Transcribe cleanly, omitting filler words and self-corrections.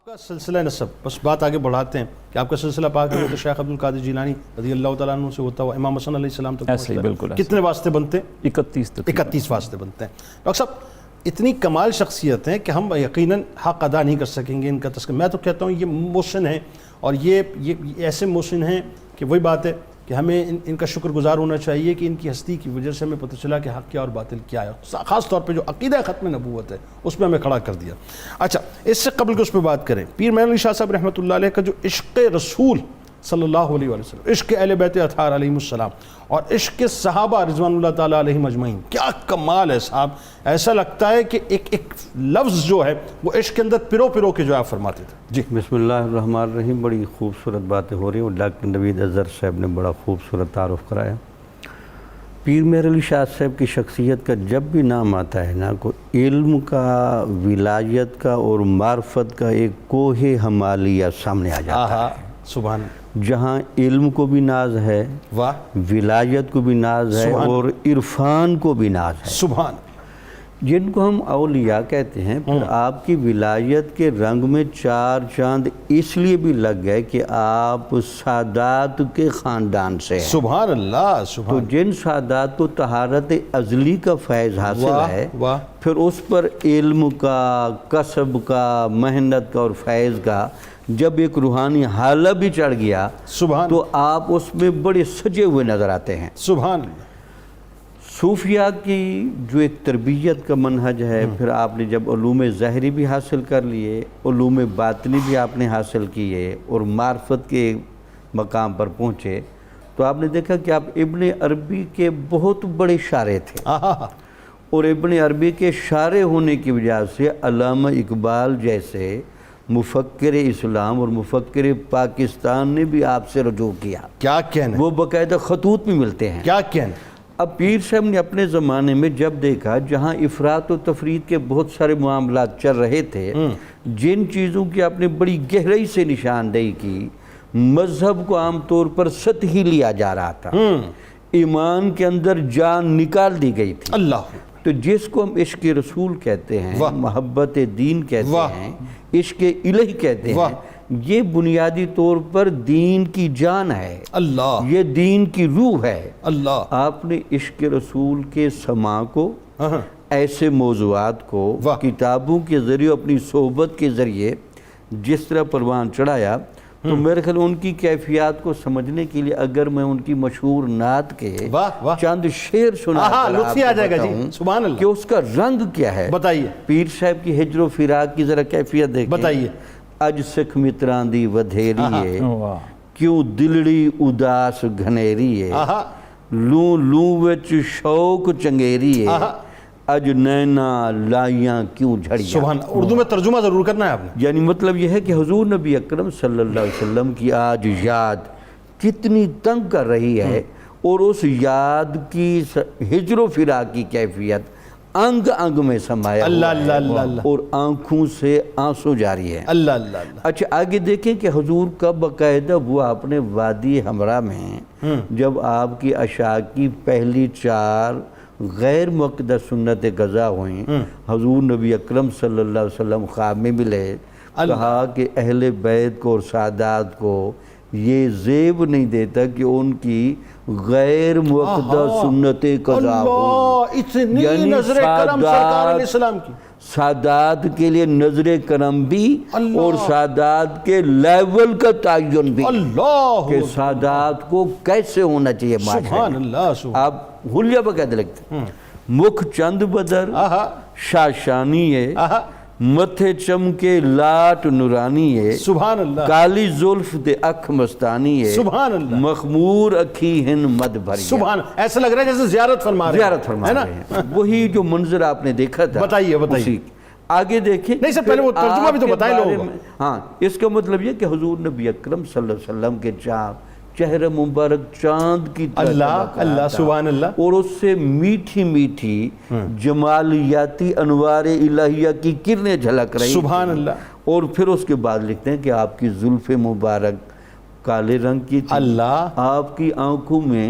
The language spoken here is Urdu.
آپ کا سلسلہ نسب، بس بات آگے بڑھاتے ہیں کہ آپ کا سلسلہ پاک ہے تو شیخ عبد القادر جیلانی رضی اللہ تعالیٰ عنہ سے ہوتا ہوا امام حسن علیہ السلام تک ایسے ہی بالکل ایسے کتنے واسطے بنتے ہیں؟ 31 واسطے بنتے ہیں۔ ڈاکٹر صاحب اتنی کمال شخصیت ہیں کہ ہم یقیناً حق ادا نہیں کر سکیں گے ان کا تذکرہ۔ میں تو کہتا ہوں یہ محسن ہیں، اور یہ ایسے محسن ہیں کہ وہی بات ہے کہ ہمیں ان کا شکر گزار ہونا چاہیے کہ ان کی ہستی کی وجہ سے ہمیں پتہ چلا کہ حق کیا اور باطل کیا ہے، خاص طور پہ جو عقیدہ ختم نبوت ہے اس میں ہمیں کھڑا کر دیا۔ اچھا، اس سے قبل کہ اس پہ بات کریں، پیر معین علی شاہ صاحب رحمۃ اللہ علیہ کا جو عشق رسول صلی اللہ علیہ وسلم، عشق اہل بیت اطہار علیہم السلام اور عشق صحابہ رضوان اللہ تعالیٰ علیہم اجمعین، کیا کمال ہے صاحب! ایسا لگتا ہے کہ ایک لفظ جو ہے وہ عشق کے اندر پرو کے جو آپ فرماتے تھے۔ جی بسم اللہ الرحمن الرحیم۔ بڑی خوبصورت باتیں ہو رہی ہیں اور ڈاکٹر نوید اظہر صاحب نے بڑا خوبصورت تعارف کرایا۔ پیر مہر علی شاہ صاحب کی شخصیت کا جب بھی نام آتا ہے نا، کوئی علم کا، ولایت کا اور معرفت کا ایک کوہ ہمالیہ سامنے آ جاتا ہے۔ سبحان، جہاں علم کو بھی ناز ہے، واہ، ولایت کو بھی ناز ہے اور عرفان کو بھی ناز ہے، سبحان، جن کو ہم اولیاء کہتے ہیں۔ پھر آپ کی ولایت کے رنگ میں چار چاند اس لیے بھی لگ گئے کہ آپ سادات کے خاندان سے ہیں۔ سبحان اللہ، تو سبحان، جن سادات کو طہارت ازلی کا فیض حاصل ہے، واہ، پھر اس پر علم کا، کسب کا، محنت کا اور فیض کا جب ایک روحانی حالہ بھی چڑھ گیا سبحان، تو آپ اس میں بڑے سجے ہوئے نظر آتے ہیں۔ سبحان، صوفیاء کی جو ایک تربیت کا منہج ہے، پھر آپ نے جب علوم ظاہری بھی حاصل کر لیے، علوم باطنی بھی آپ نے حاصل کیے اور معرفت کے مقام پر پہنچے، تو آپ نے دیکھا کہ آپ ابن عربی کے بہت بڑے شارح تھے، اور ابن عربی کے شارح ہونے کی وجہ سے علامہ اقبال جیسے مفکر اسلام اور مفکر پاکستان نے بھی آپ سے رجوع کیا۔ کیا کہنا، وہ باقاعدہ خطوط میں ملتے ہیں۔ کیا کہنا۔ اب پیر صاحب نے اپنے زمانے میں جب دیکھا جہاں افراط و تفرید کے بہت سارے معاملات چل رہے تھے، جن چیزوں کی آپ نے بڑی گہرائی سے نشاندہی کی، مذہب کو عام طور پر سطحی لیا جا رہا تھا، ایمان کے اندر جان نکال دی گئی تھی۔ اللہ، تو جس کو ہم عشق رسول کہتے ہیں، محبت دین کہتے ہیں، عشق الہی کہتے ہیں، یہ بنیادی طور پر دین کی جان ہے، اللہ، یہ دین کی روح ہے۔ اللہ، آپ نے عشق رسول کے سماع کو، ایسے موضوعات کو کتابوں کے ذریعے، اپنی صحبت کے ذریعے جس طرح پروان چڑھایا، تو میرے خیال ان کی کیفیات کو سمجھنے کے لیے اگر میں ان کی مشہور نعت کے چند شعر سنا لطفی آ جائے گا جی، سبحان اللہ، کہ اس کا رنگ کیا ہے، بتائیے۔ پیر صاحب کی ہجر و فراق کی ذرا کیفیت دیکھیں۔ بتائیے۔ اج سکھ متران دی ودھیریے، کیوں دلڑی اداس گھنیریے، لوں لوں وچ شوق چنگیریے، اج نینا لائیاں کیوں جھڑیاں۔ سبحان، اردو میں ترجمہ ضرور کرنا ہے آپ نے۔ یعنی مطلب یہ ہے کہ حضور نبی اکرم صلی اللہ علیہ وسلم کی آج یاد کتنی تنگ کر رہی ہے، اور اس یاد کی ہجر و فراق کی کیفیت انگ انگ میں سمایا اللہ ہوا ہے، اللہ اللہ، اور آنکھوں سے آنسو جاری ہے۔ اللہ اللہ اللہ۔ اچھا، آگے دیکھیں کہ حضور کا باقاعدہ وہ اپنے وادی ہمراہ میں جب آپ کی عشاء کی پہلی 4 غیر مقدس سنت قضا ہوئیں، حضور نبی اکرم صلی اللہ علیہ وسلم خواب میں ملے، کہا کہ اہل بیت کو اور سادات کو یہ زیب نہیں دیتا کہ ان کی غیر مقدس سنت قضا ہوں، اتنی نظر کرم سرکار علیہ السلام کی، سادات کے لیے نظر کرم بھی اور سادات کے لیول کا تعین بھی، اللہ، کہ سادات کو کیسے ہونا چاہیے معاشرے سبحان میں۔ اللہ، سبحان، آپ حلیہ بقید لگتے ہیں، مکھ چند بدر شاشانی ہے، متھے چمکے لاٹ نورانی ہے، سبحان اللہ، کالی زلف دے اکھ مستانی ہے، سبحان اللہ، مخمور اکھی ہن مد بھری، سبحان، ایسا لگ رہا ہے جیسے زیارت فرما رہے ہیں، زیارت فرما رہے ہیں۔ وہی جو منظر آپ نے دیکھا تھا، بتائیے بتائیے۔ آگے دیکھیں، نہیں سر، پہلے وہ ترجمہ بھی تو بتائیں لوگوں کو۔ ہاں، اس کا مطلب یہ کہ حضور نبی اکرم صلی اللہ علیہ وسلم کے چہرہ مبارک چاند کی طرح اللہ اللہ، سبحان اللہ، اور اس سے میٹھی میٹھی جمالیاتی انوار الہیہ کی کرنیں جھلک رہی، سبحان اللہ۔ اور پھر اس کے بعد لکھتے ہیں کہ آپ کی زلف مبارک کالے رنگ کی تھی، اللہ، آپ کی آنکھوں میں